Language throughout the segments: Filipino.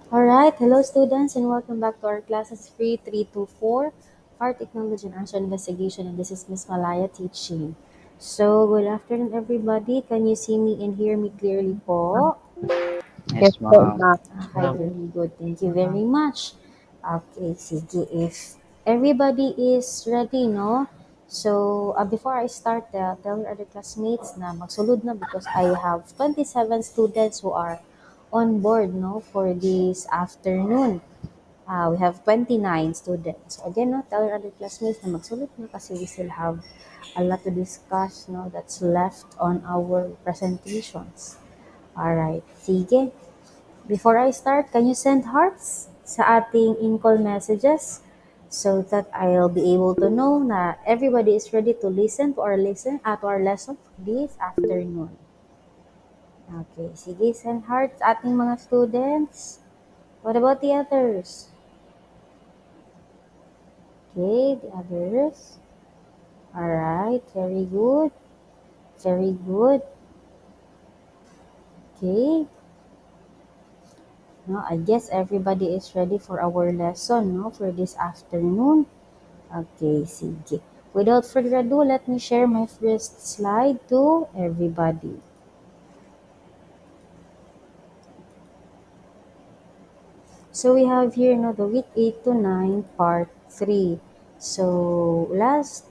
Alright, hello students and welcome back to our classes 3324, Fire Technology and Arson Investigation, and this is Miss Malaya teaching. So, good afternoon everybody. Can you see me and hear me clearly po? Yes Yes po, ma'am. ma'am. Okay, very good. Thank you very much. Okay, sige. If everybody is ready, no? So, before I start, tell your other classmates na magsulod na because I have 27 students who are on board, no, for this afternoon. We have 29 students. So, again, no, tell your other classmates na magsulod na kasi we still have a lot to discuss, no, that's left on our presentations. Alright, sige. Before I start, can you send hearts sa ating in-call messages so that I'll be able to know na everybody is ready to listen to our lesson this afternoon. Okay, sige, send hearts ating mga students. What about the others? Okay, the others. Alright, very good. Very good. Okay. No, I guess everybody is ready for our lesson, no, for this afternoon. Okay, sige. Without further ado, let me share my first slide to everybody. So we have here the week 8 to 9, part 3. So last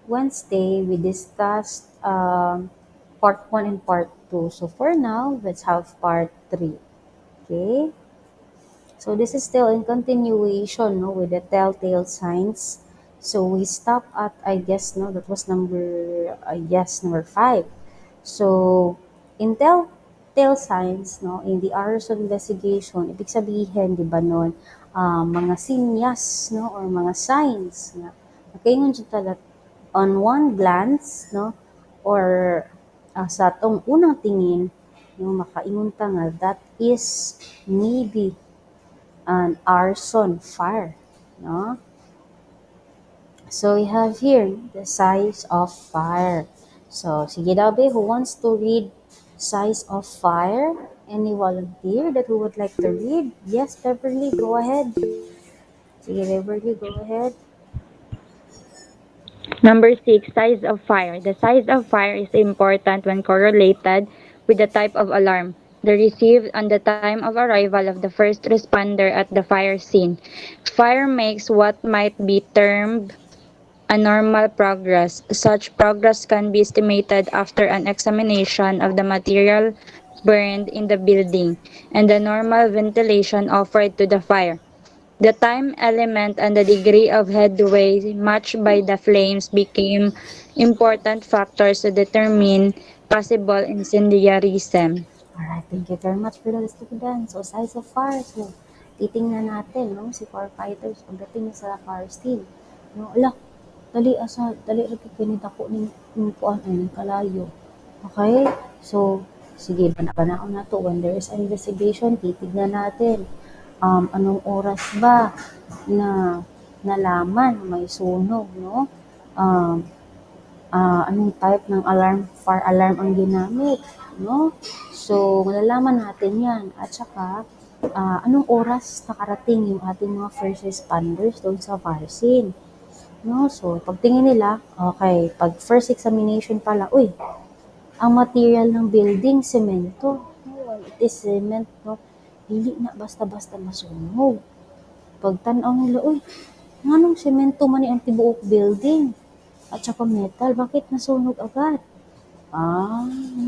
Wednesday, we discussed part 1 and part 2. So for now, let's have part 3. Okay? So this is still in continuation, no, with the telltale signs. So we stop at, I guess, no, that was number 5. So in telltale signs, no, in the Arson investigation, ibig sabihin, di ba nun, mga sinyas, no, or mga signs na makaingon siya that on one glance, no, or sa tong unang tingin, no, makaingon ta nga that is maybe an arson fire, no? So we have here the size of fire. So sige daw be, who wants to read size of fire? Any volunteer that who would like to read? Yes, Beverly, go ahead. Sige, Beverly, go ahead. Number 6, size of fire. The size of fire is important when correlated with the type of alarm the received on the time of arrival of the first responder at the fire scene. Fire makes what might be termed a normal progress. Such progress can be estimated after an examination of the material burned in the building and the normal ventilation offered to the fire. The time element and the degree of headway matched by the flames became important factors to determine possible incendiarism. Alright, thank you very much for the students. So, size of fire. So, titingnan natin, no, si firefighters pagdating sa fire scene. No, ala, dali ra gid kini dako ning kuan ay ning kalayo. Okay? So, sige, bana-banaon na to. When there is an investigation, titignan natin. Anong oras ba na nalaman na may sunog, no? Um, anong type ng alarm, fire alarm ang ginamit, no? So, malalaman natin yan. At saka, anong oras nakarating yung ating mga first responders doon sa fire scene. No? So, pagtingin nila, okay, pag first examination pala, uy, ang material ng building, semento. Well, it is cement, no? Dili na basta-basta masunog. Pagtanaw nila, uy, nganong semento man ni ang tibuok building? At saka metal, bakit nasunog agad?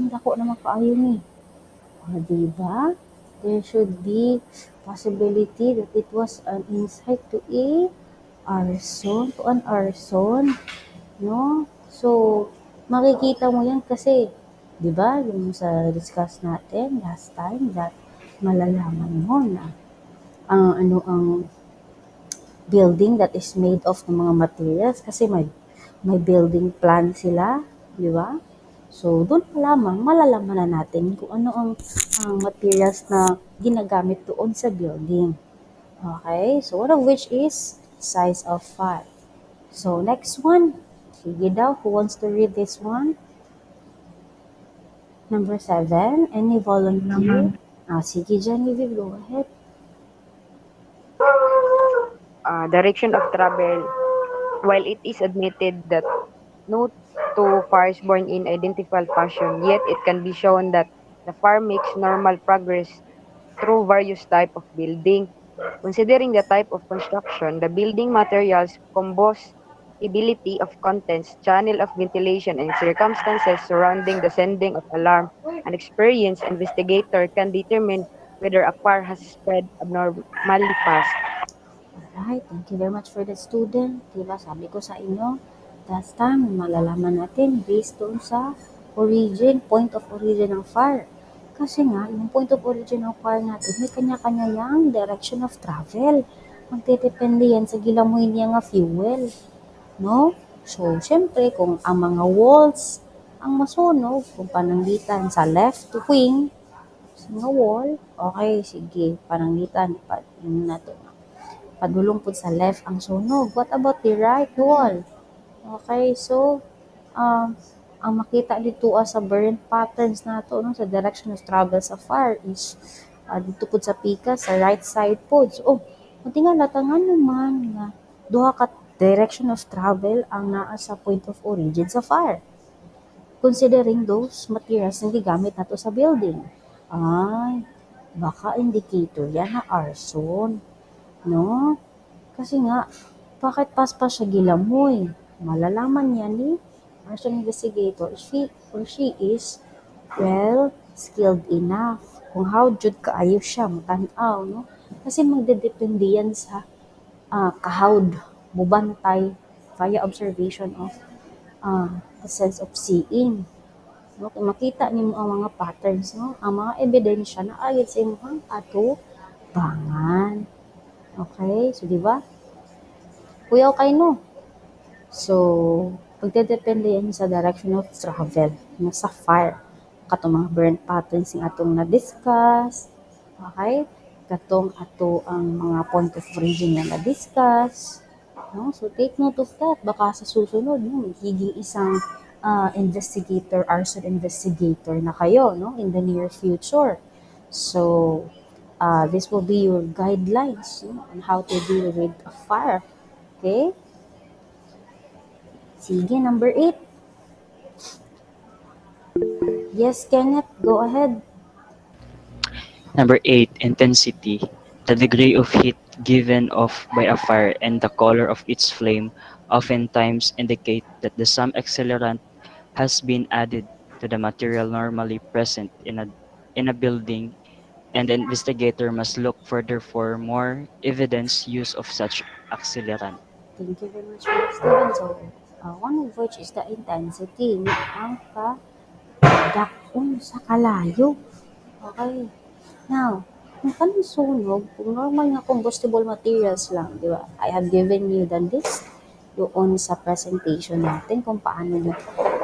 Dako na makaayo ni. Diba? There should be possibility that it was an insight to an arson, no? So, makikita mo yan kasi, di ba, yung sa discuss natin last time that malalaman mo na ano ang building that is made of ng mga materials kasi may building plan sila, di ba? So, doon pa lamang malalaman na natin kung ano ang materials na ginagamit doon sa building. Okay? So, one of which is size of fire. So, next one. Sige daw, who wants to read this one? Number 7, any volunteer? Sige Genevieve, go ahead. Direction of travel. While it is admitted that no two fires born in identical fashion, yet it can be shown that the fire makes normal progress through various type of building. Considering the type of construction, the building materials, combustibility of contents, channel of ventilation, and circumstances surrounding the sending of alarm, an experienced investigator can determine whether a fire has spread abnormally fast. Alright, thank you very much for the student. Diba, sabi ko sa inyo, last time, malalaman natin based doon sa origin, point of origin ng fire. Kasi nga, yung point of origin ng fire natin, may kanya-kanya yang direction of travel. Magdedepende yan sa gilamoy niya nga fuel. No? So, syempre, kung ang mga walls ang masunog, kung pananglitan sa left wing, sa mga wall, okay, sige, pananglitan, yun na to. Padulong po sa left ang sunog. What about the right wall? Okay, so, ang makita dito sa burn patterns nato no, sa direction of travel sa fire is dito po sa pika sa right side po. So, kunti nga latangan naman nga duha ka direction of travel ang naa sa point of origin sa fire. Considering those materials na gigamit nato sa building. Ay, baka indicator yan na arson. No? Kasi nga, bakit paspas siya gilamoy? Malalaman niya ni arson investigator if he or she is well skilled enough kung how jud kaayo siya matan-aw, no? Kasi magdedepende yan sa kahawd mubantay via observation of the sense of seeing. No? Kung makita nimo ang mga patterns, no? Ang mga ebidensya na agad sa imong ato bangan. Okay? So, di ba? Kuyaw kay no. So, pagdedepende yan sa direction of travel no, sa fire. Katong mga burn patterns ng atong na-discuss. Okay? Katong ato ang mga point of origin na na-discuss. No? So, take note of that. Baka sa susunod, no, magiging isang investigator, arson investigator na kayo no, in the near future. So, this will be your guidelines on how to deal with a fire. Okay? Sige, number 8. Yes, Kenneth, go ahead. Number 8, intensity. The degree of heat given off by a fire and the color of its flame oftentimes indicate that the some accelerant has been added to the material normally present in a building, and the investigator must look further for more evidence use of such accelerant. Thank you very much for that, Steven. So, one of which is the intensity. Ang dakon sa kalayo. Okay. Now, kung kanang sunog, kung normal nga combustible materials lang, di ba? I have given you the list doon sa presentation natin kung paano nyo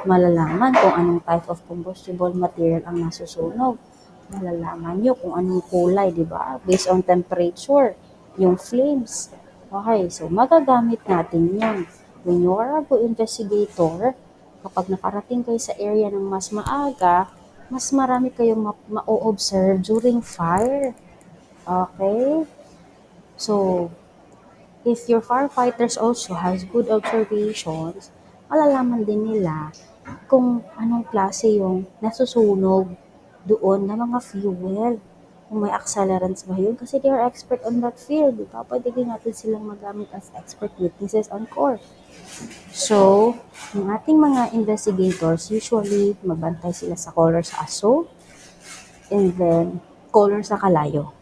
malalaman kung anong type of combustible material ang nasusunog. Malalaman nyo kung anong kulay, di ba? Based on temperature, yung flames. Okay, so magagamit natin yan. When you are a investigator, kapag nakarating kayo sa area ng mas maaga, mas marami kayong ma-observe during fire. Okay? So, if your firefighters also has good observations, malalaman din nila kung anong klase yung nasusunog doon na mga fuel. Kung may accelerants ba yun? Kasi they are expert on that field. Diba? Pwede din natin silang magamit as expert witnesses on court. So, yung ating mga investigators, usually magbantay sila sa color sa aso and then color sa kalayo.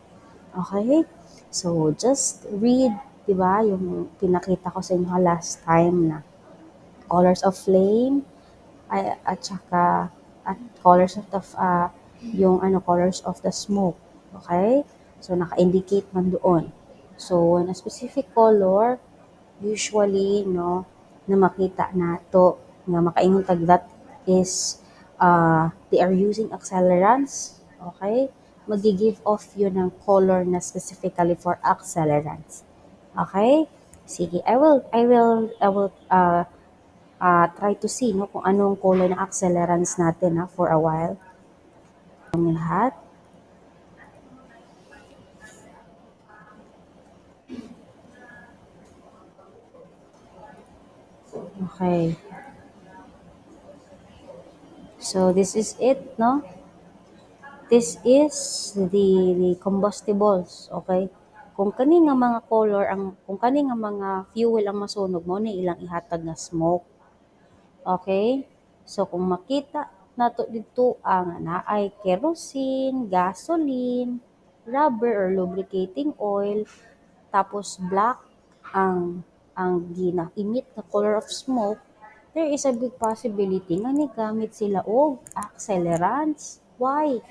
Okay? So, just read, di ba, yung pinakita ko sa inyo last time na colors of flame, at saka at colors of the, colors of the smoke. Okay? So, naka-indicate man doon. So, when a specific color, usually, no, na makita nato, nga makaingon tag that is, they are using accelerants. Okay? Magi-give off yun ng color na specifically for accelerants. Okay? Sige, I will try to see no kung anong color ng accelerants natin for a while. Ang lahat. Okay. So this is it, no? This is the combustibles, okay? Kung kani nga mga color kung kani nga mga fuel ang masunog mo ni ilang ihatag nga smoke. Okay? So kung makita nato dito ang naay kerosene, gasoline, rubber or lubricating oil, tapos black ang gina-emit na color of smoke, there is a big possibility nga ni gamit sila og accelerants. Why?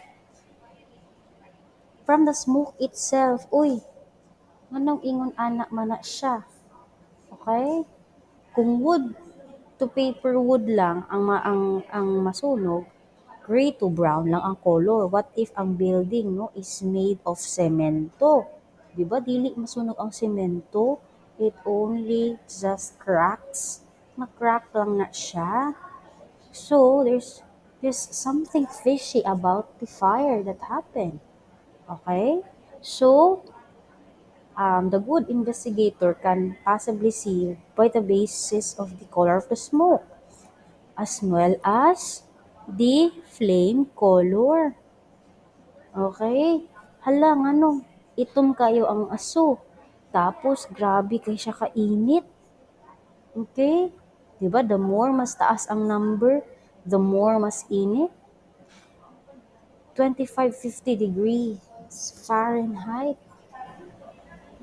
From the smoke itself. Uy, nganong ingon anak man na siya. Okay? Kung wood to paper wood lang ang masunog, gray to brown lang ang color. What if ang building no is made of semento? 'Di ba dili masunog ang semento? It only just cracks. Ma-crack lang na siya. So there's something fishy about the fire that happened. Okay? So the good investigator can possibly see by the basis of the color of the smoke as well as the flame color. Okay? Hala, ano, itom kayo ang aso. Tapos, grabe kay siya kainit. Okay? Diba? The more mas taas ang number, the more mas init. 25-50 degrees Fahrenheit.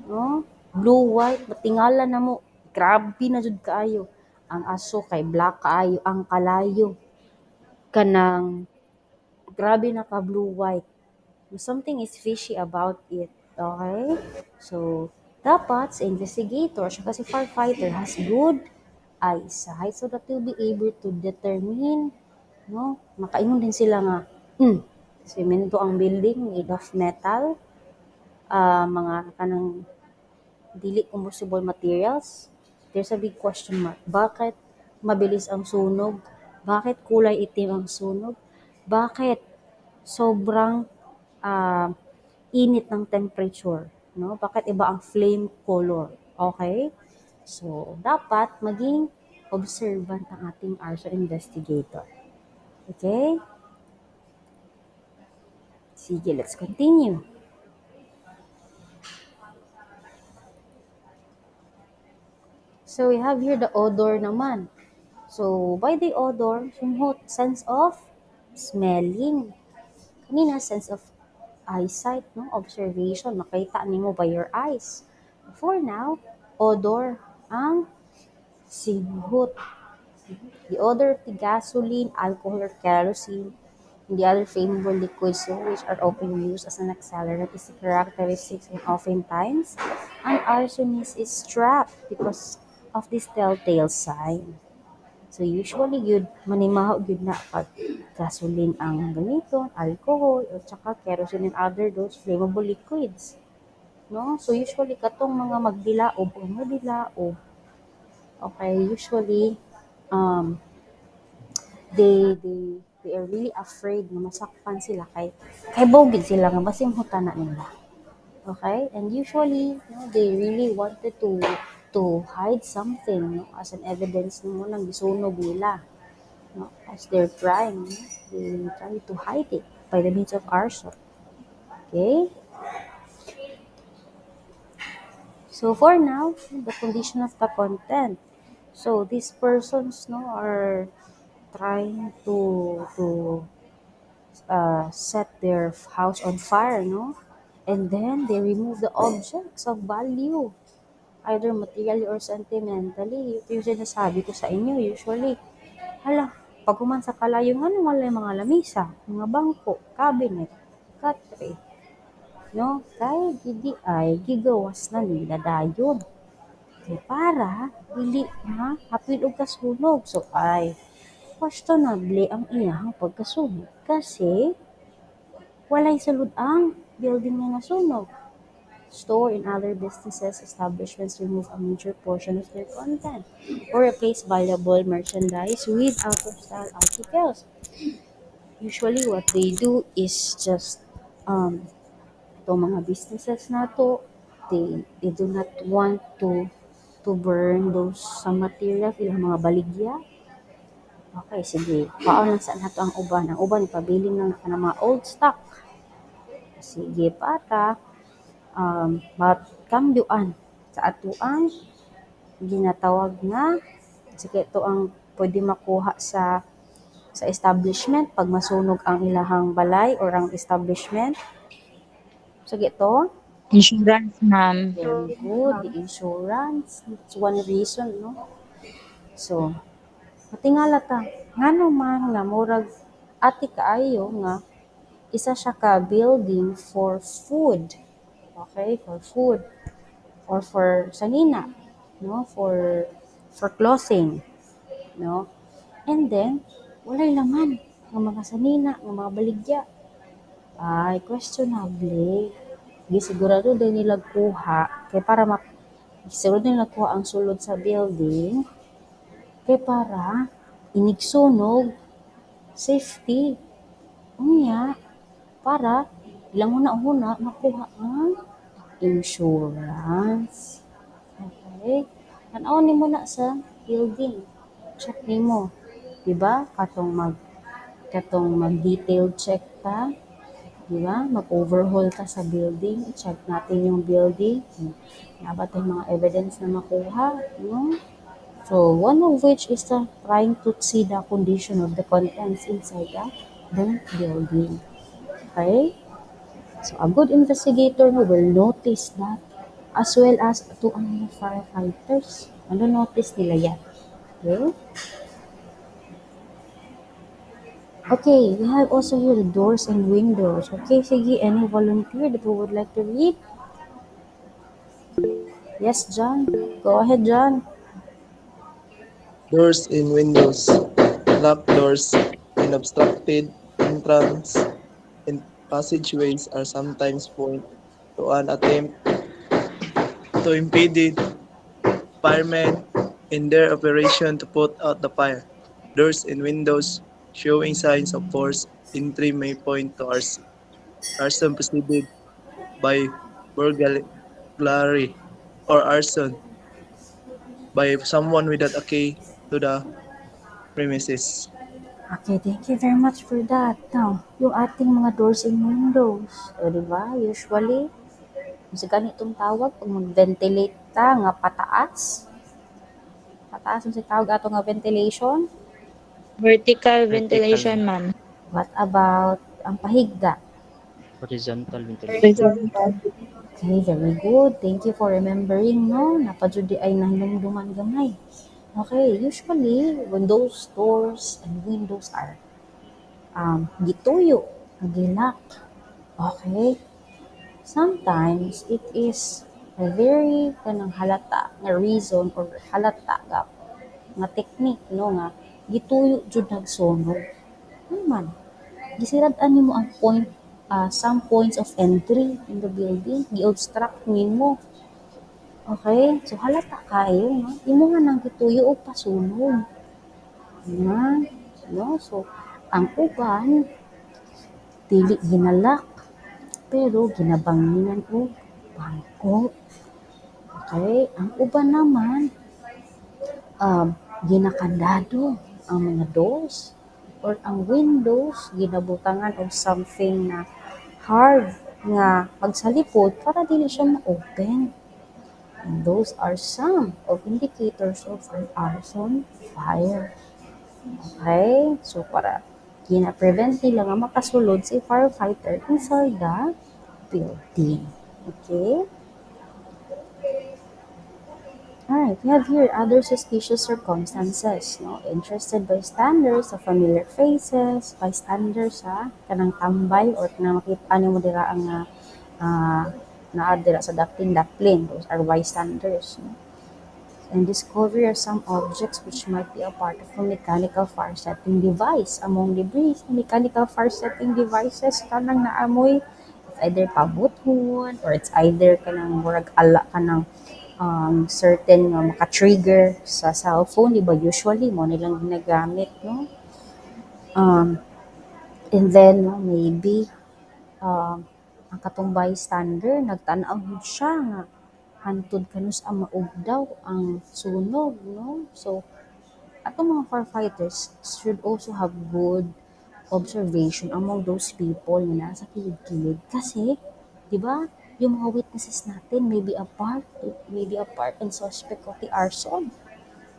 No? Blue, white, matingala na mo. Grabe na jud kaayo. Ang aso kay black kaayo, ang kalayo. Kanang, grabe na ka blue, white. Something is fishy about it. Okay? So, dapat sa investigator, siya kasi firefighter has good eyesight so that they'll be able to determine, no? Makaingon din sila nga, semento ang building made of metal, mga kanang dili combustible materials. There's a big question mark. Bakit mabilis ang sunog? Bakit kulay itim ang sunog? Bakit sobrang ah, init ng temperature, no? Bakit iba ang flame color? Okay? So, dapat maging observant ang ating arson investigator. Okay? Sige, let's continue. So, we have here the odor naman. So, by the odor, sense of smelling. Kanina, sense of eyesight, no? Observation, makita nimo by your eyes. For now, odor ang singhot. The odor of the gasoline, alcohol, or kerosene, and the other flammable liquids which are often used as an accelerant is the characteristics, and oftentimes an arsonist is trapped because of this telltale sign. So usually yun, manimaho yun na pag gasoline ang gamiton, alcohol, o tsaka kerosene and other those flammable liquids. No? So usually katong mga magdilaob o madilaob, okay, usually um, they are really afraid na masakpan sila kay bawgid sila nga basim hutana nila. Okay? And usually, they really wanted to hide something, as an evidence mo nang gisunog nila. As they're trying, they try to hide it by the means of arson. Okay? So for now, the condition of the content. So these persons are trying to set their house on fire, no? And then they remove the objects of value, either materially or sentimentally. Ito yung sinasabi ko sa inyo, usually. Hala, pag human sa kalayong ano, wala yung mga lamisa, mga bangko, cabinet, katre, no? Kay gidi ay gigawas na nila dayon. Kaya para, dili na, hapil og kasunog. So ay, questionable ang iyang pagkasunog. Kasi, walay sulod ang building nga nasunog. Store and other businesses, establishments remove a major portion of their content or replace valuable merchandise with out-of-style articles. Usually, what they do is just itong mga businesses na to, they do not want to to burn those some materials, ilang mga baligya. Okay, sige. Paon lang sa nato ang uban. Ang uban, pabiling lang na ng mga old stock. Sige, para makambyuan sa atuang ginatawag nga, sige, ito ang pwede makuha sa establishment pag masunog ang ilahang balay or ang establishment. Sige, ito. Insurance, ma'am. Very good. The insurance. It's one reason, no? So, matingala ta. Ngano man nga murag ati kaayo nga isa siya ka building for food. Okay, for food or for sanina, no? For clothing, no? And then walay laman nga mga sanina, nga mga baligya. Ay questionable. Gisigurado din nila kuha kay para sigurado nila kuha ang sulod sa building kay para inigsunog safety. Unya, para ilang huna-huna makuha ang insurance. Okay? Tanaw nimo na sa building. Check nimo. Diba? Katong mag-detailed check ta. Diba? Mag-overhaul ta sa building. Check natin yung building. Naba tayong mga evidence na makuha. No? So, one of which is trying to see the condition of the contents inside the building. Okay? So, a good investigator no, will notice that as well as to ang mga firefighters. Ano notice nila yan? Okay? Okay, we have also here the doors and windows. Okay, sige, any volunteer that who would like to read? Yes, John. Go ahead, John. Doors in windows, locked doors, and obstructed entrance and passageways are sometimes point to an attempt to impede firemen in their operation to put out the fire. Doors and windows showing signs of forced entry may point to arson preceded by burglary or arson by someone without a key to the premises. Okay, thank you very much for that. Now, yung ating mga doors and windows, o diba, usually, sa ganitong tawag, pag mag-ventilate ka nga pataas, pataas yung sa tawag ato nga ventilation. Vertical Vertical. ventilation, ma'am. What about ang pahigda? Horizontal ventilation. Horizontal. Okay, very good. Thank you for remembering, no? Napadjudi ay nahinumduman gamay. Okay, usually, when those doors and windows are gituyo, gilak, okay? Sometimes, it is a very kanang halata nga reason or halata nga technique, no? Nga gituyo jud nagsunog. Ano man, gisirad-an nimo ang some points of entry in the building, gi-obstruct nimo. Okay? So, halata kayo, no? Imo nga nang gituyo o pasunog. Na, no? So, ang uban, dili ginalak, pero ginabanginan o bangko. Okay? Ang uban naman, ginakandado ang mga doors or ang windows, ginabutangan og something na hard nga pagsalipod para dili siya ma-open. And those are some of indicators of an arson fire. Okay? So, para gina-prevent nila nga makasulod si firefighter inside the building. Okay? Alright, we have here other suspicious circumstances. No? Interested bystanders sa familiar faces, bystanders sa kanang tambay or kanang makita mo dira ang naa dira sa daplin. Those are bystanders. No? And discovery of some objects which might be a part of a mechanical fire setting device. Among debris, mechanical fire setting devices kanang naamoy, it's either pabuthon or it's either kanang murag ala kanang certain nga maka-trigger sa cellphone, di ba? Usually, mo nilang ginagamit, no? And then, no, maybe, ang katong bystander, nagtanaw yun siya nga, hantod kanus ang maugdaw ang sunog, no? So, atong mga firefighters should also have good observation among those people na nasa kilid-kilid kasi, di ba, yung mga witnesses natin may be a part and suspect of the arson.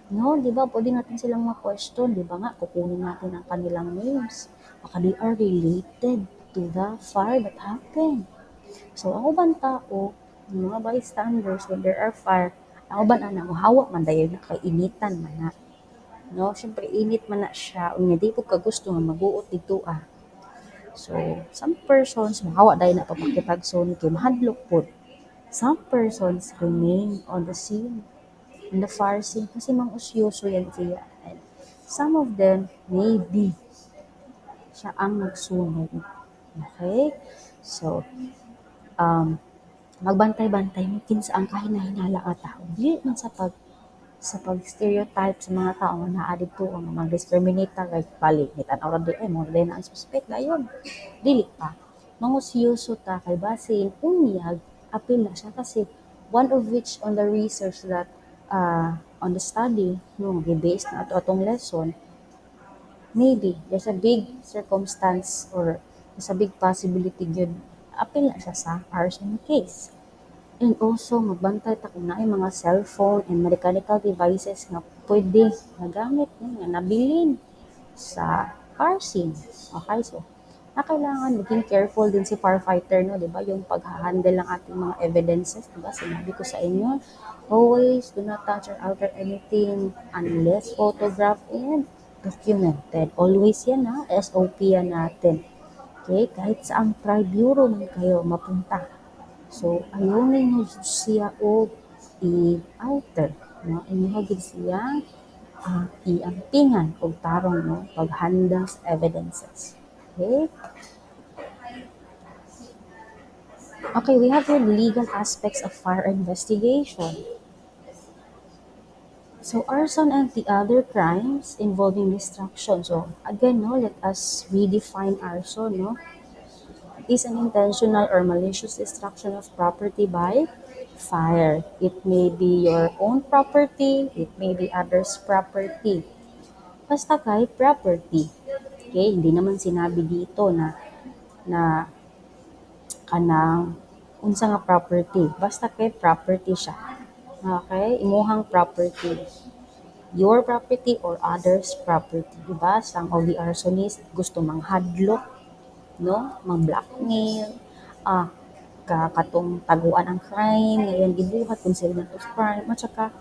No, di ba, pwede natin silang ma-question, di ba nga, kukunin natin ang kanilang names. Baka they are related to the fire that happened. So, ako bang tao, yung mga bystanders, when there are fire, ako ba na hawa man dahil na kay initan man na. No, syempre init man na siya, unya di po ka gusto nga maguot dito ah. So, some persons mahawa dahil na papakipagson kay mahadlok po. Some persons remain on the scene, in the fire scene kasi usyoso yan siya. And some of them maybe siya ang nagsunog. Okay? So, magbantay-bantay mo kinsa ang kahinahinala nga tao. Dili man sa pag-stereotype sa mga tao nga naa dito ang mga discriminate kay bali nitan-aw ra di ay mo na ang suspect dayon. Dili pa. Mangusyoso ta kay basin unyag apil na siya kasi one of which on the research that on the study no based na ato atong lesson, maybe there's a big circumstance or there's a big possibility gyud apil na siya sa arson case. And also, magbantay ta kung naay mga cellphone and mechanical devices nga pwede nagamit nga nabilin sa car scene. Okay, so na kailangan maging careful din si firefighter, no, 'di ba? Yung pagha-handle ng ating mga evidences, 'di ba? Sinabi ko sa inyo, always do not touch or alter anything unless photographed and documented. Always yan ha, SOP yan natin. Okay, kahit sa ang tri-bureau man kayo mapunta. So, ayaw ninyo siya o i-alter. No? Inyo gid siya iampingan o tarong no? Paghanda sa evidences. Okay? Okay, we have here the legal aspects of fire investigation. So, arson and the other crimes involving destruction. So, again, no, let us redefine arson. No? Is an intentional or malicious destruction of property by fire. It may be your own property, it may be others' property. Basta kay property. Okay, hindi naman sinabi dito na kanang unsa nga property. Basta kay property siya. Okay, imuhang property. Your property or others' property. Diba? Some of the arsonists gusto manghadlok, no? Mag-blackmail, ah, katong taguan ang crime, ngayon gibuhat concealment of crime, at saka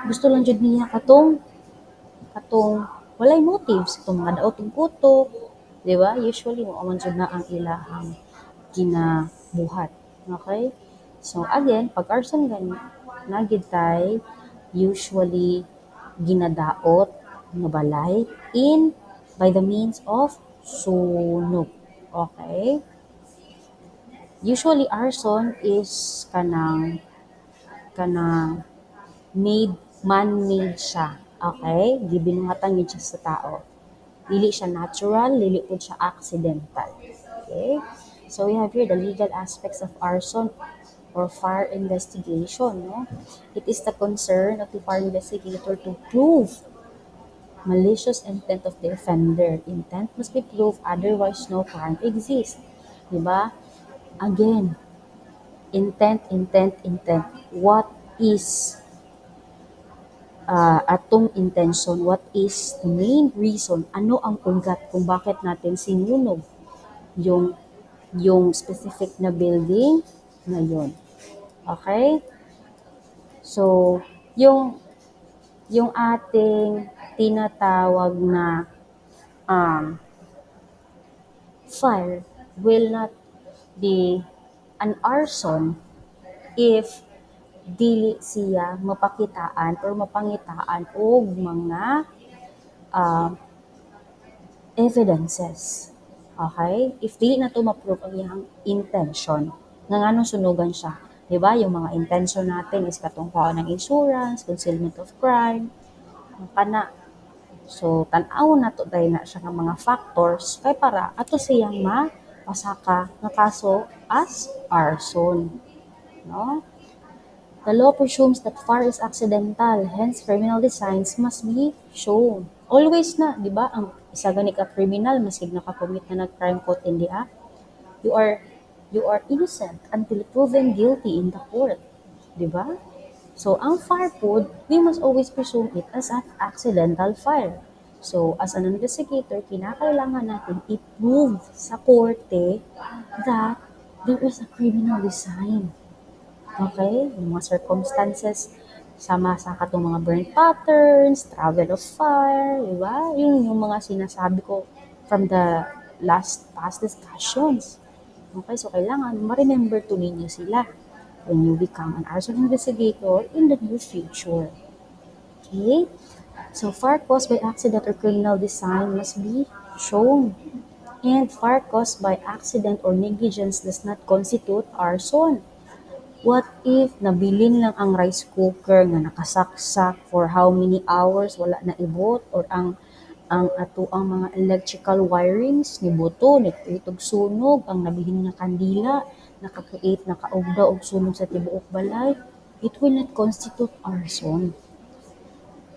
gusto lang jud niya katong walay motives, katong mga daotong kutok, di ba? Usually, mo man jud na ang ilahang ginabuhat. Okay? So, again, pag arson gani, nagitay usually ginadaot nga balay by the means of sunog. Okay? Usually arson is kanang man-made siya. Okay? Gibinuhatan yun siya sa tao. Dili siya natural, dili po siya accidental. Okay? So we have here the legal aspects of arson or fire investigation. No? It is the concern of the fire investigator to prove malicious intent of the offender. Intent must be proved, otherwise no crime exists. Diba? Again, intent. What is atong intention? What is the main reason? Ano ang ugat kung bakit natin sinunog yung specific na building na yun? Okay? So, yung ating tinatawag na fire will not be an arson if dili siya mapakitaan or mapangitaan og mga evidences. Okay? If dili na to ma-prove ang iyang intention, nga nganong sunugan siya. 'Di ba? Yung mga intention natin is katungkuan ng insurance, concealment of crime, kana. So, tan-aw na to dahil na siya nga mga factors kay para ato siyang mapasaka nga kaso as arson. No? The law presumes that fire is accidental, hence criminal designs must be shown. Always na, di ba? Ang isa gani ka criminal, maski nakakommit na nag-crime caught in the act, you are you are innocent until proven guilty in the court, di ba? So, ang fire code, we must always presume it as an accidental fire. So, as an investigator, kinakailangan natin i-prove sa korte that there is a criminal design. Okay? Yung mga circumstances, sama sa katong mga burn patterns, travel of fire, di ba? Yun yung mga sinasabi ko from the past discussions. Okay, so kailangan ma-remember to ninyo sila when you become an arson investigator in the near future. Okay? So fire caused by accident or criminal design must be shown. And fire caused by accident or negligence does not constitute arson. What if nabilin lang ang rice cooker nga nakasaksak for how many hours wala na ibot, or ang ato ang mga electrical wirings ni buto nagtuytog sunog, ang nabilin nga kandila naka-create nakaugda og sunog sa tibuok balay, it will not constitute arson.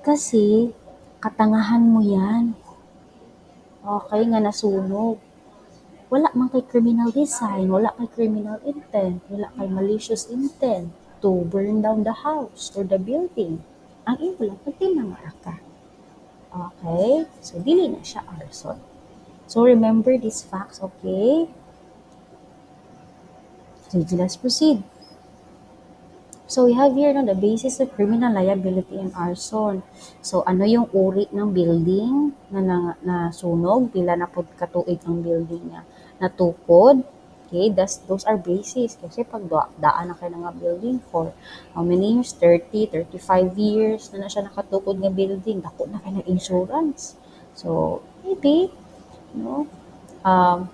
Kasi katangahan mo yan. Okay nga nasunog. Wala man kay criminal design, wala kay criminal intent, wala kay malicious intent to burn down the house or the building. Ang imo lang pagtinamara ka. Okay? So, dili na siya arson. So, remember these facts, okay? So, let's proceed. So, we have here no, the basis of criminal liability and arson. So, ano yung uri ng building na nasunog? Pila na pod katuig ang building niya natukod. Okay, those are basis. Kasi pag daan na kayo nga building for how many years? 30, 35 years na siya nakatukod nga building. Dako na kayo ng insurance. So, maybe, no,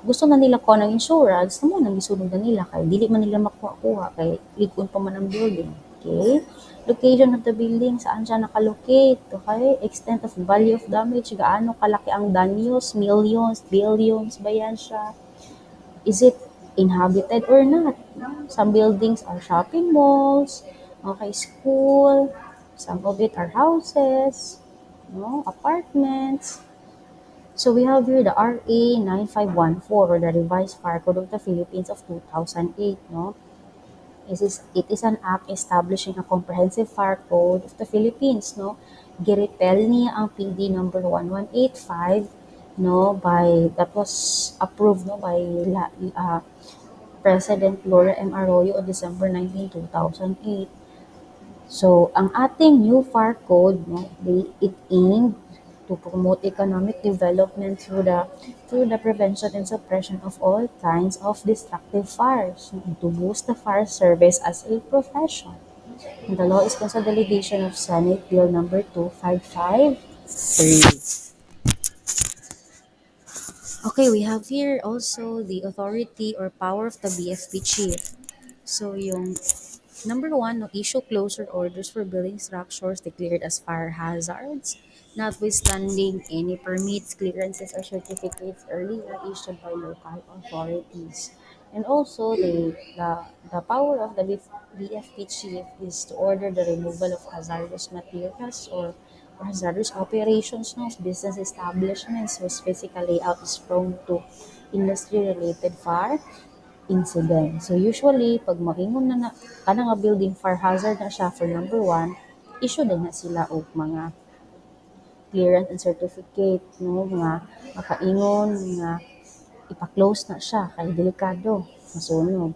gusto na nila ko ng insurance, naman nang gisunog na nila kay dili man nila makuha kay likod pa man ang building. Okay? Location of the building, saan siya nakalocate, okay? Extent of value of damage, gaano kalaki ang danyos, millions, billions ba yan siya? Is it inhabited or not? No? Some buildings are shopping malls, okay, school, some of it are houses, no, apartments. So we have here the RA 9514, or the Revised Fire Code of the Philippines of 2008, no? It is an act establishing a comprehensive fire code of the Philippines, no? Giripel niya ang PD number 1185, no, that was approved, no, by President Gloria M. Arroyo on December 19, 2008. So, ang ating new fire code, no, it aimed to promote economic development through the prevention and suppression of all kinds of destructive fires, and to boost the fire service as a profession. And the law is consolidation of Senate Bill number 2553. Okay, we have here also the authority or power of the BFP chief. So, yung number one, no, issue closure orders for building structures declared as fire hazards, notwithstanding any permits, clearances, or certificates earlier issued by local authorities. And also, the power of the BFP chief is to order the removal of hazardous materials or hazardous operations no, of business establishments whose physical layout is prone to industry-related fire incident. So usually, pag moingon na kana nga building fire hazard na siya for number one, issue din na sila og mga clearance and certificate, no, mga makaingon nga ipa-close na siya kay delikado, masunog.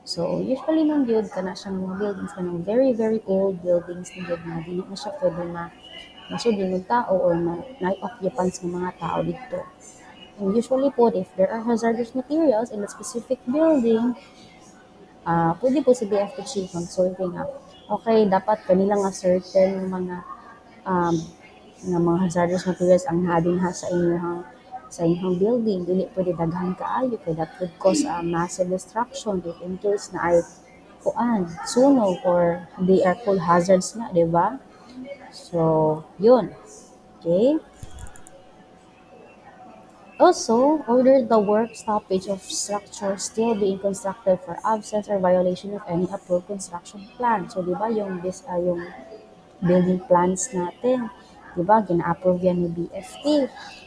So usually nung gyud kana siyang mga buildings kanang very very old buildings na gyud na dili na siya pwede masudin ng tao or na-occupants ng mga tao dito. And usually po, if there are hazardous materials in a specific building, pwede po si BFP chief consulting nga, okay, dapat kanila nga certain mga um, nga mga hazardous materials ang nadinha sa inyong building. Dili pwede daghan kaayo kay that could cause a massive destruction if in case na ay sunog or they are called hazards nga, di ba? So, yun. Okay? Also, ordered the work stoppage of structure still being constructed for absence or violation of any approved construction plan. So, di ba, yung building plans natin, di ba, gina-approve yan ni BFT.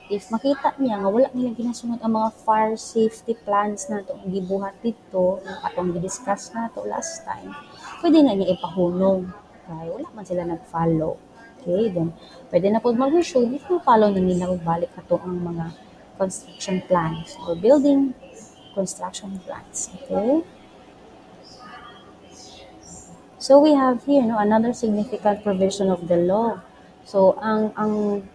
If makita niya nga wala nila ginasunod ang mga fire safety plans na ito, ang gibuhat dito, atong gi-discuss na ito last time, pwede na niya ipahunong. Kaya wala man sila nag-follow. Okay, then pwede na po mag-resume if ma-follow na nila ug balik na to ang mga construction plans or building construction plans. Okay? So we have here no another significant provision of the law. So ang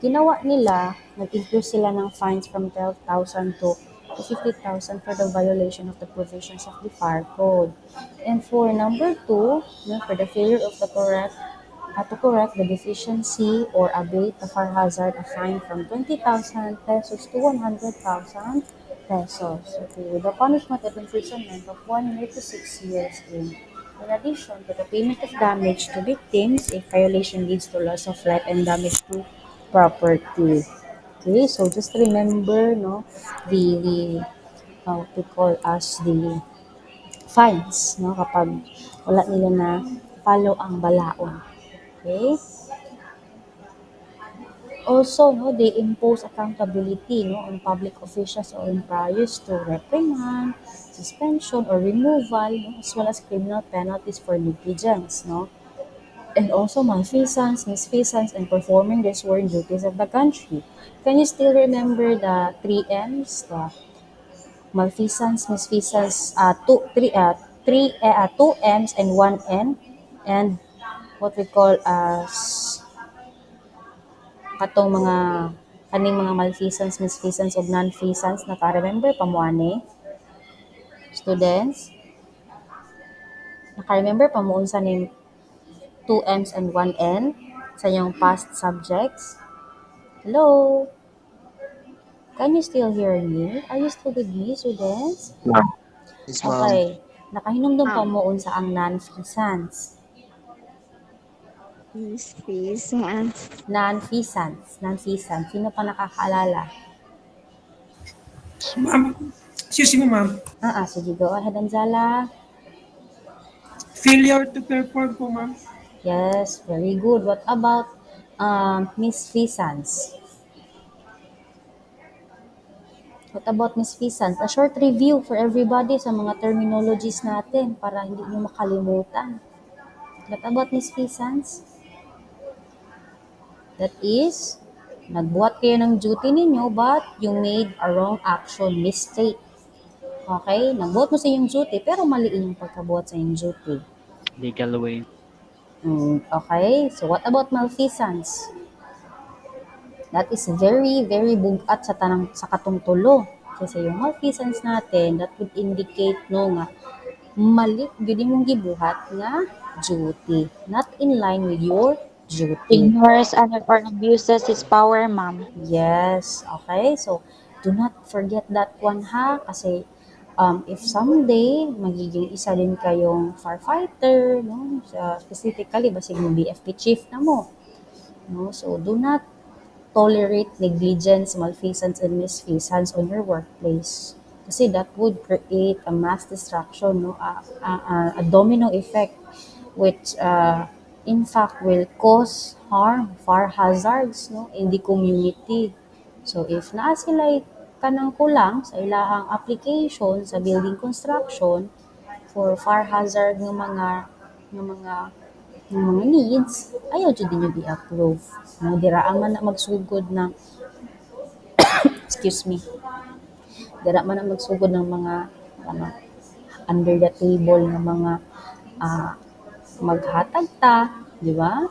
ginawa nila, nag-increase sila ng fines from 12,000 to 50,000 for the violation of the provisions of the fire code. And for number two, no, for the failure of the to correct the deficiency or abate the fire hazard, a fine from 20,000 pesos to 100,000 pesos. Okay, with a punishment of imprisonment of 1 year to 6 years in addition to the payment of damage to victims if violation leads to loss of life and damage to property. Okay, so just remember, no, the what we call as the fines, no, kapag wala nila na follow ang balaod. Okay? Also, no, they impose accountability no, on public officials or employees to reprimand, suspension, or removal, no, as well as criminal penalties for negligence. No? And also malfeasance, misfeasance, and performing the sworn duties of the country. Can you still remember the three M's? The malfeasance, misfeasance, two M's and one N, and what we call as katong mga kaning mga malfeasance, misfeasance ug non-feasance naka-remember pa mo ani? Students, naka-remember pa mo unsa ning 2 M's and 1 N sa inyong past subjects? Hello? Can you still hear me? Are you still with me, students? Yes, ma'am. Okay. Nakahinumdum pa Ma'am. mo unsa ang non-feasance. Miss Feasance. Non-feasance. Non-feasance. Sino pa nakakaalala? Ma'am, excuse me, ma'am. Sige. Go ahead, Anzala. Failure to perform po, ma'am. Yes, very good. What about misfeasance? What about misfeasance? A short review for everybody sa mga terminologies natin para hindi nyo makalimutan. What about misfeasance? That is, nagbuhat kayo ng duty ninyo but you made a wrong action, mistake. Okay? Nagbuhat mo sa iyong duty pero mali yung pagkabuhat sa iyong duty. Legal way. Okay? So what about malfeasance? That is very, very bugat sa katong tulo. Kasi yung malfeasance natin, that would indicate no nga, mali gyud imong gibuhat nga duty. Not in line with your duty. Ignores or abuses his power, ma'am. Yes, okay. So, do not forget that one ha. Kasi if someday, magiging isa din kayong firefighter, no? Specifically, basig mo BFP chief na mo. No? So, do not tolerate negligence, malfeasance, and misfeasance on your workplace. Kasi that would create a mass destruction, no? A domino effect, which in fact will cause harm, fire hazards no? In the community. So if naa sila kanang kulang sa ilahang application sa building construction for fire hazard ng mga needs, ayaw jud ninyo i-approve. No, dira man na magsugod ng excuse me. Dira man na magsugod ng mga ano, under the table ng mga ah, maghatag ta, di ba?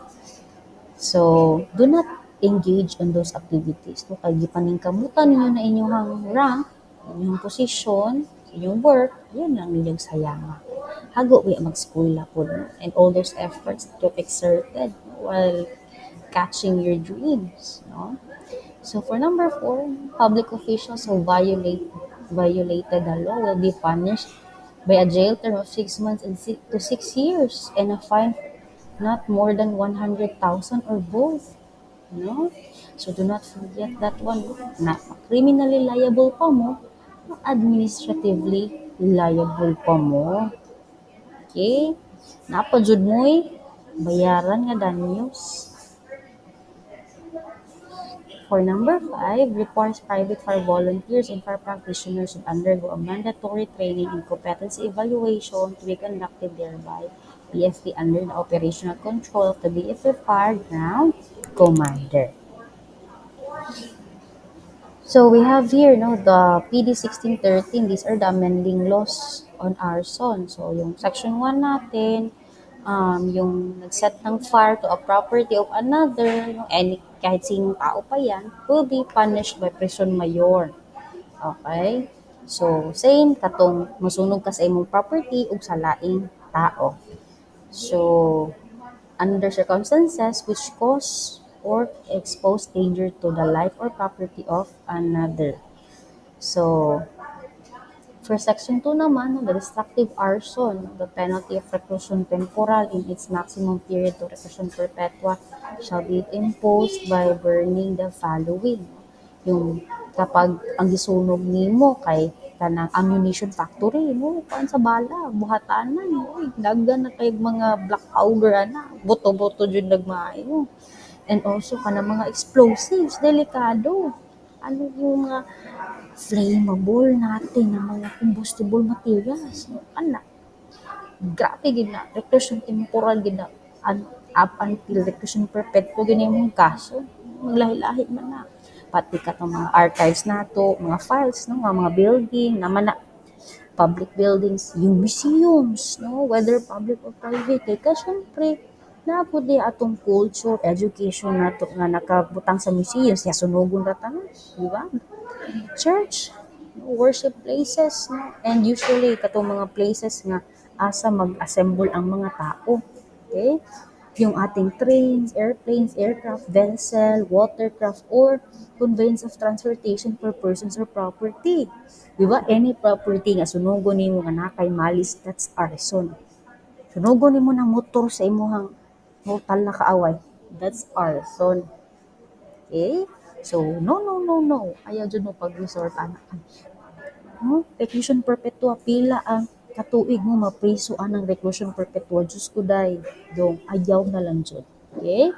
So, do not engage on those activities. No? Kaya gipaningkamutan ninyo na inyong rank, inyong position, inyong work, yun lang ninyong sayang. Hago we mag-school na po. No? And all those efforts that you've exerted while catching your dreams. No? So for number 4, public officials who violated the law will be punished by a jail term of 6 months to 6 years and a fine not more than 100,000 or both. no? So do not forget that one, na criminally liable pa mo, administratively liable pa mo. Okay? Napadjud mo'y bayaran nga danyos. For number 5, requires private fire volunteers and fire practitioners should undergo a mandatory training and competency evaluation to be conducted thereby PFP under the operational control of the BFF Fire Ground Commander. So we have here no the PD 1613. These are the amending laws on arson. So yung section 1 natin, yung nagset ng fire to a property of another, no, any kahit sinong tao pa yan, will be punished by prison mayor. Okay? So same katong masunog ka sa imong property ug sa laing tao. So under circumstances which cause or expose danger to the life or property of another. So, for Section 2 naman, the destructive arson, the penalty of reclusion temporal in its maximum period to reclusion perpetua shall be imposed by burning the following. Yung kapag ang gisunog nimo kay kanang ammunition factory mo kuan sa bala buhatanan oy daghan na kay mga black powder ana boto-boto jud nagmaayo and also kanang mga explosives delikado ano yung mga flammable natin ng mga combustible materials no ana grabe gid na reclusion temporal gid na up until reclusion perpetua gid imong kaso maglahi-lahi man na pati katong mga archives nato mga files no mga building naman na public buildings yung museums no whether public or private kay ka syempre na po di atong culture education nato nga nakabutang sa museums ya sunugon ra tanan di ba church, worship places, no? And usually, katong mga places nga asa mag-assemble ang mga tao. Okay? Yung ating trains, airplanes, aircraft, vessel, watercraft, or conveyance of transportation for persons or property. Di ba? Any property nga sunugon nimo nga nakay malis, that's arson. Sunugon nimo ng motor sa imuhang mortal na kaaway, that's arson. Okay? So, no, no, no, no. Ayaw dyan mo pag-resort, anak. No? Reclusion perpetua, pila ang katuig mo mapriso ang reclusion perpetua. Diyos ko day, yung ayaw na lang dyan. Okay?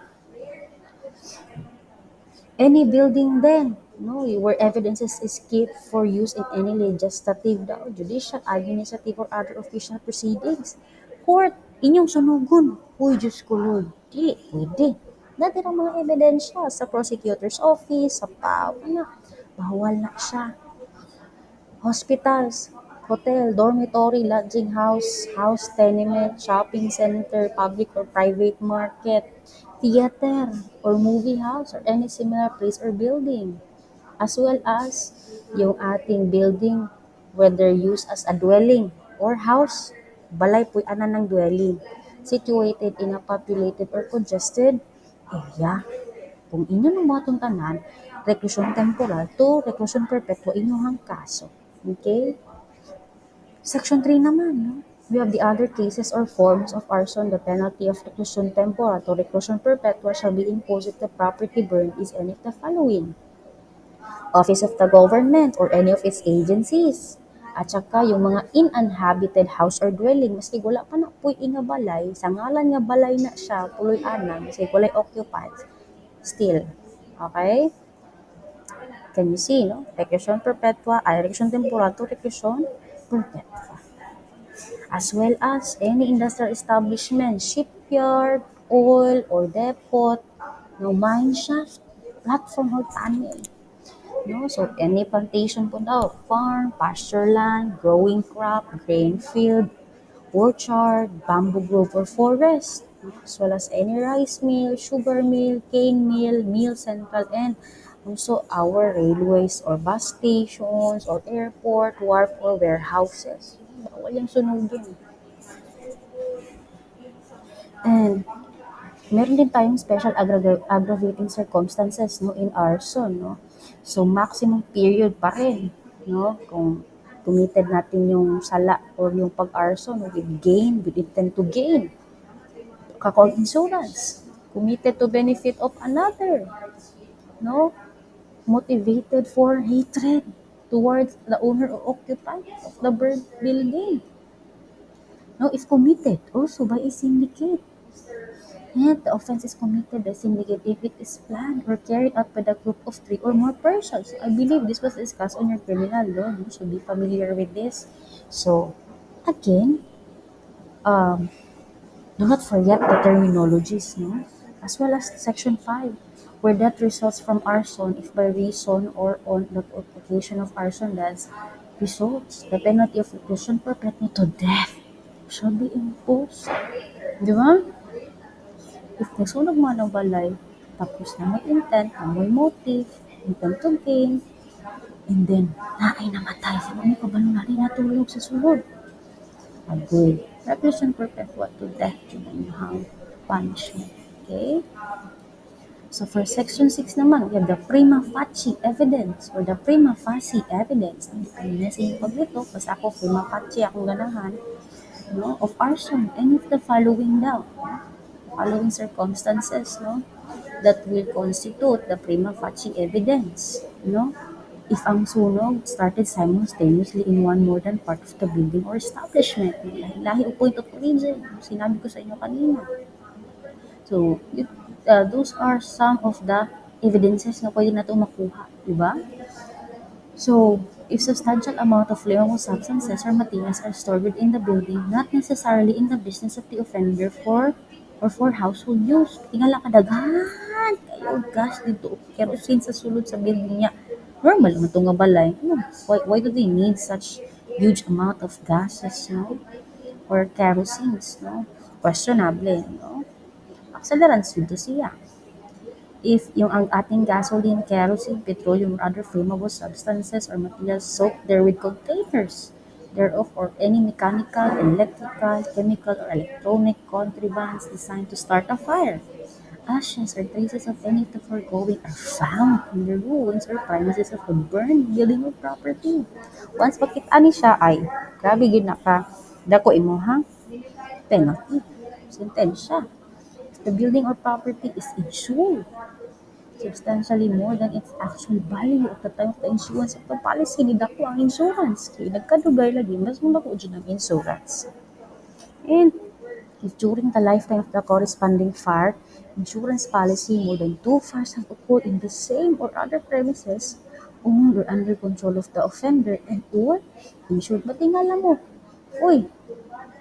Any building then, no, where evidences is kept for use in any legislative, judicial, administrative, or other official proceedings. Court, inyong sunugon. Uy, Diyos ko Lord. Di, pwede. Dati ang mga ebidensya sa prosecutor's office, sa PAW, bawal na siya. Hospitals, hotel, dormitory, lodging house, house tenement, shopping center, public or private market, theater or movie house or any similar place or building, as well as yung ating building whether used as a dwelling or house, balay po'y ana ng dwelling, situated in a populated or congested area. Kung inyo nang mga tanan, reclusion temporal to reclusion perpetua inyong kaso. Okay? Section 3 naman, no? We have the other cases or forms of arson. The penalty of reclusion temporal to reclusion perpetua shall be imposed if the property burned is any of the following: office of the government or any of its agencies. At saka yung mga uninhabited house or dwelling, maski wala pa na po'y nga balay, sa ngalan nga balay na siya, puloy ana, maski walay occupied, still. Okay? Can you see, no? Reclusion perpetua, reclusion temporal to reclusion perpetua. As well as any industrial establishment, shipyard, oil or depot, no, mine shaft, platform or tunnel. No? So, any plantation po daw, farm, pasture land, growing crop, grain field, orchard, bamboo grove or forest, as well as any rice mill, sugar mill, cane mill, mill central, and also our railways or bus stations or airport, wharf or warehouses. Bawal yung sunugin. And meron din tayong special aggravating circumstances no in arson no. So maximum period pa rin no kung committed natin yung sala or yung pag-arson with intent to gain. Kakol insurance. committed to benefit of another, no, motivated for hatred towards the owner or occupant of the building. No, if committed also by a syndicate. And the offense is committed by syndicate if it is planned or carried out by the group of three or more persons. I believe this was discussed on your criminal law. You should be familiar with this. So, again, um, do not forget the terminologies, no? As well as Section 5, where that results from arson if by reason or on the occasion of arson that results, the penalty of reclusion perpetual to death shall be imposed. Di ba? If nagsunog man ang balay, tapos na may intent, na may motive, intent to gain, and then, naay namatay. Sa mga kabalo na rin natulog sa sulod. Agoy. Reclusion perpetual to death yun ang iyang punishment. Okay? So for Section 6 naman, we have the prima facie evidence or the prima facie evidence. Depende na sa inyong paglito. Basta ako, prima facie akong ganahan, no, of arson. Any of the following daw. Following circumstances, no, that will constitute the prima facie evidence, no? If ang sunog started simultaneously in one more than part of the building or establishment, lahi o point of origin, sinabi ko sa inyo kanina. So, those are some of the evidences na pwede natin makuha, di ba? So, if substantial amount of flammable substances or materials are stored within the building, not necessarily in the business of the offender for household use. Tingala kadaghan kayo gas dito kerosene sa sulod sa building niya. Normal naman ito nga balay. Why do they need such huge amount of gases, no? Or kerosene, no? Questionable, no? Accelerants dito siya. If yung ang ating gasoline, kerosene, petroleum, or other flammable substances or materials soaked there with containers thereof or any mechanical, electrical, chemical, or electronic contrivance designed to start a fire. Ashes or traces of any of the foregoing are found in the ruins or premises of the burned building or property. Once makita ni siya ay, grabe gid na ka, dako imuhang penalty, sentensya. The building or property is insured substantially more than its actual value at the time of the insurance of the policy. Nidako ang insurance. Kaya nagkadugay lagi, mas muna ko dyan ang insurance. And if during the lifetime of the corresponding fire, insurance policy more than 2 fires have occurred in the same or other premises owned or under control of the offender and or insured. Matingala mo, uy,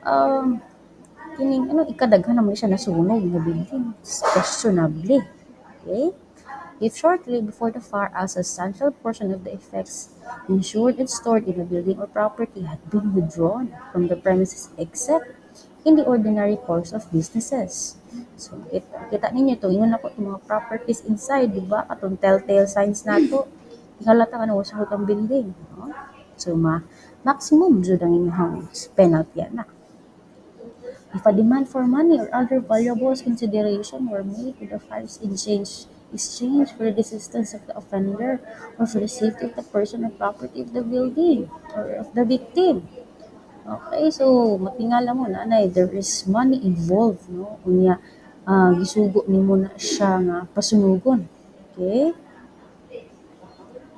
um, kining ano ikadaghan naman siya nasunog nga building. Questionably. Okay? If shortly before the fire, a substantial portion of the effects insured and stored in a building or property had been withdrawn from the premises except in the ordinary course of businesses. So, kita ninyo ito, yun ako itong mga properties inside, di ba? Atong telltale signs na ito, ihalata ka na sa hutang building. No? So, maximum jud ang inyong penalty na. If a demand for money or other valuables consideration were made with the fire's exchange for the assistance of the offender or for the safety of the person or property of the building or of the victim. Okay, so matingala mo na there is money involved, no? Unya, gisugo nimo na siya nga pasunugon. Okay?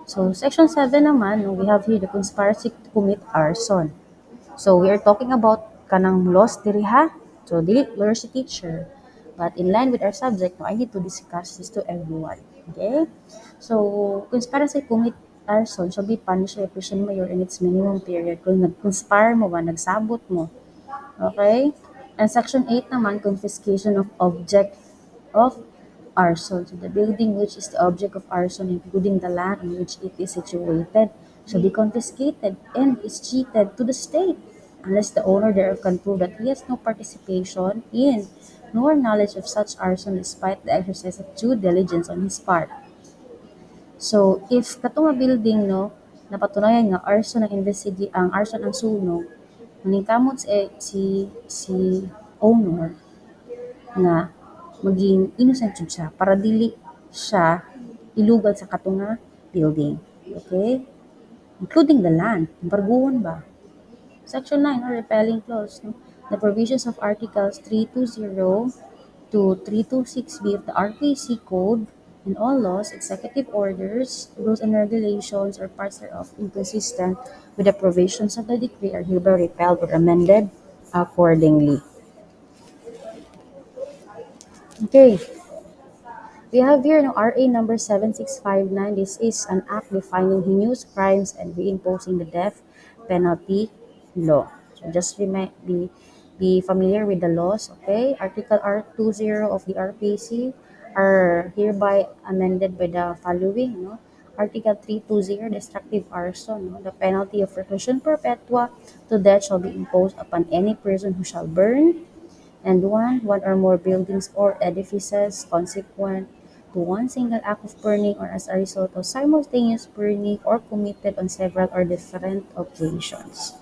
So, Section 7 naman, no, we have here the conspiracy to commit arson. So, we are talking about kanang laws diri ha. So, dili lawyer si teacher. But in line with our subject, no, I need to discuss this to everyone. Okay? So, conspiracy to commit arson shall be punished by prison mayor in its minimum period. Kung nag-conspire mo ba, nagsabot mo. Okay? And Section 8 naman, confiscation of object of arson. So the building which is the object of arson, including the land in which it is situated, shall be confiscated and is cheated to the state, unless the owner thereof can prove that he has no participation in nor knowledge of such arson despite the exercise of due diligence on his part. So, if katong nga building, no, napatunayan nga arson ang arson ang sunog, maningkamot si owner nga maging innocent jud siya para dili siya ilugad sa katong building. Okay? Including the land. Barguhon ba? Section 9 or repelling clause. No? The provisions of Articles 320 to 326B of the RPC Code and all laws, executive orders, rules and regulations, or parts thereof inconsistent with the provisions of the decree are hereby repealed or amended accordingly. Okay, we have here no RA number 7659. This is an act defining heinous crimes and reimposing the death penalty law. So just be familiar with the laws, okay? Article R20 of the RPC are hereby amended by the following, no? Article 320, destructive arson, no? The penalty of reclusion perpetua to death shall be imposed upon any person who shall burn and one or more buildings or edifices consequent to one single act of burning or as a result of simultaneous burning or committed on several or different occasions.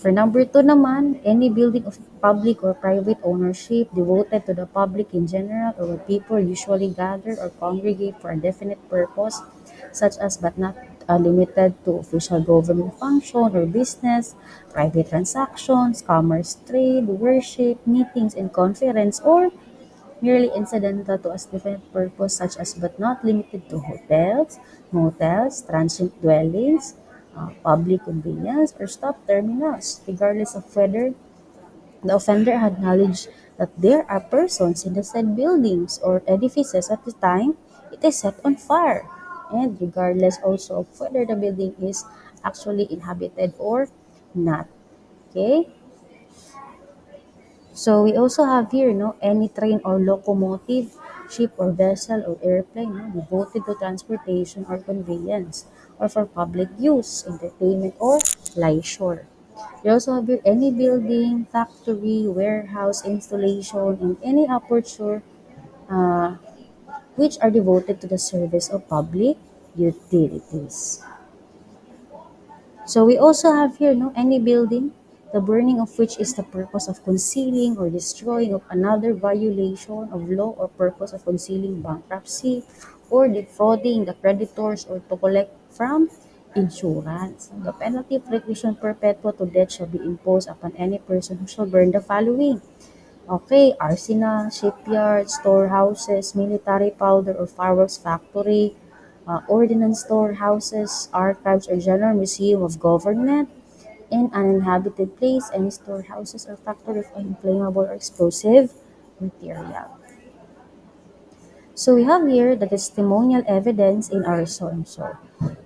For number two naman, any building of public or private ownership devoted to the public in general or where people usually gather or congregate for a definite purpose, such as but not limited to official government function or business, private transactions, commerce, trade, worship, meetings and conference, or merely incidental to a definite purpose such as but not limited to hotels, motels, transient dwellings, public convenience, or stop terminals, regardless of whether the offender had knowledge that there are persons in the said buildings or edifices at the time it is set on fire, and regardless also of whether the building is actually inhabited or not. Okay? So we also have here, no, any train or locomotive, ship or vessel or airplane, no, devoted to transportation or conveyance, or for public use, entertainment or leisure. We also have here any building, factory, warehouse, installation, and any aperture uh, which are devoted to the service of public utilities. So we also have here, no, any building, the burning of which is the purpose of concealing or destroying of another violation of law or purpose of concealing bankruptcy or defrauding the creditors or to collect from insurance. The penalty of reclusion perpetua to death shall be imposed upon any person who shall burn the following. Okay, arsenal, shipyard, storehouses, military powder or fireworks factory, ordnance storehouses, archives or general museum of government, in an uninhabited place, any storehouses or factory of inflammable or explosive material. So we have here the testimonial evidence in arson. So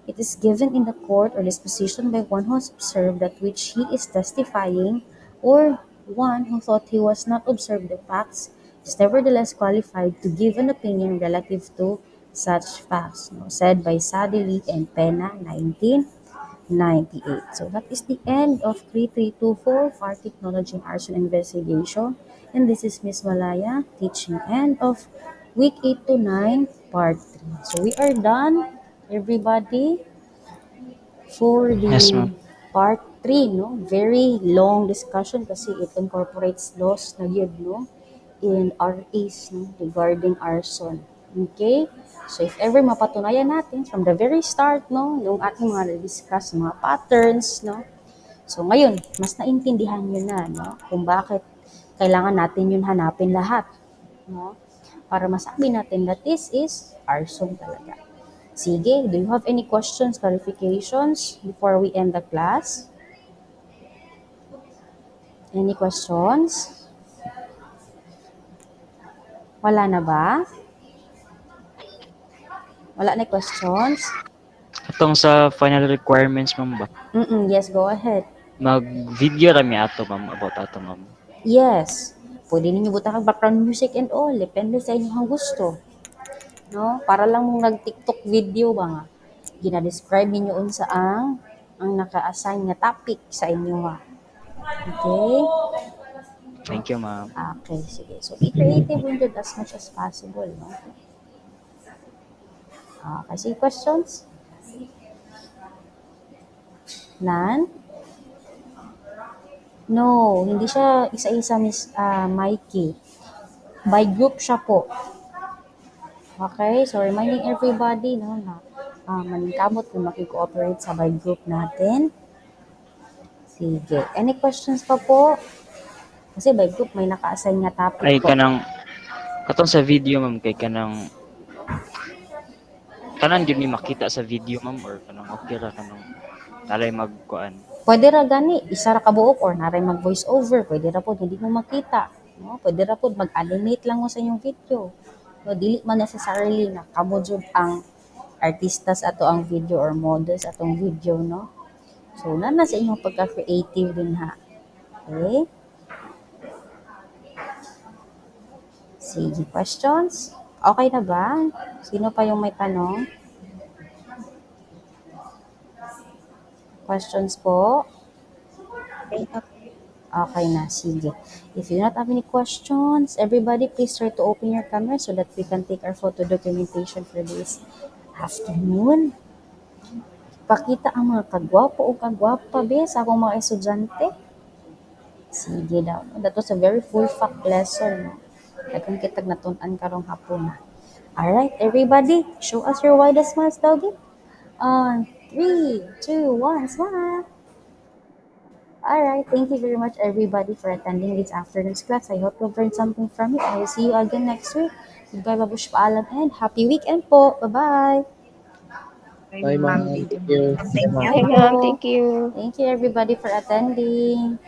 it is given in the court or disposition by one who has observed that which he is testifying, or one who thought he was not observed the facts is nevertheless qualified to give an opinion relative to such facts. No? Said by Sadili and Pena, 1998. So that is the end of 3324 Fire Technology and Arson Investigation. And this is Miss Malaya teaching end of week 8 to 9 part 3. So we are done, everybody, for Yes, the ma'am. part 3, no? Very long discussion kasi it incorporates laws na yun, no? In RAs, no? Regarding arson. Okay? So if ever mapatunayan natin from the very start, no? Yung ating mga na-discuss, mga patterns, no? So ngayon, mas naintindihan nyo na, no? Kung bakit kailangan natin yun hanapin lahat, no? Para masabi natin that this is arson talaga. Sige, do you have any questions, clarifications before we end the class? Any questions? Wala na ba? Wala na questions? Atong sa final requirements, ma'am ba? Yes, go ahead. Mag-video rami ato, ma'am, about ato, ma'am. Yes. Pwede ninyo buta kag background music and all. Depende sa inyong gusto. No? Para lang mong nag-TikTok video ba nga. Gina-describe ninyo unsa ang naka-assign nga topic sa inyo ha. Okay? Thank you, ma'am. Okay, sige. So, be creative with it as much as possible. No? Kasi questions? Nan? No, hindi siya isa-isa, Miss Mikey. By group siya po. Okay, so reminding everybody, no, na maningkamot kung makikooperate sa by group natin. Sige. Any questions pa po? Kasi by group may naka-assign nga topic Ay po. kanang katong sa video ma'am kay kanang tanan gyud ni makita sa video ma'am or kanang okay ra kanang talay magkuan. Pwede ra gani, isa ra ka buok or naray mag voice over, pwede ra pod hindi mo makita, no? Pwede ra pod mag-animate lang mo sa inyong video. No, dili man necessarily na kamo jud ang artista sa ato ang video or model sa atong video, no? So, na sa inyong pagka-creative din ha. Okay? Sige, questions? Okay na ba? Sino pa yung may tanong? Questions po? Okay na, sige. If you not have any questions, everybody please try to open your camera so that we can take our photo documentation for this afternoon. Pakita ang mga kagwapo o kagwapa be sa akong mga estudyante. Sige daw. That was a very full fact lesson. No? Daghang kitag natun-an karong hapon. Alright, everybody, show us your widest smiles, doggy. On 3, 2, 1, smile. Alright, thank you very much everybody for attending this afternoon's class. I hope you've learned something from it. I will see you again next week. Goodbye, babush, paalam, and happy weekend po. Bye-bye. Bye, ma'am. Thank you. Thank you. Bye, ma'am. Hi, ma'am. Thank you. Thank you everybody for attending.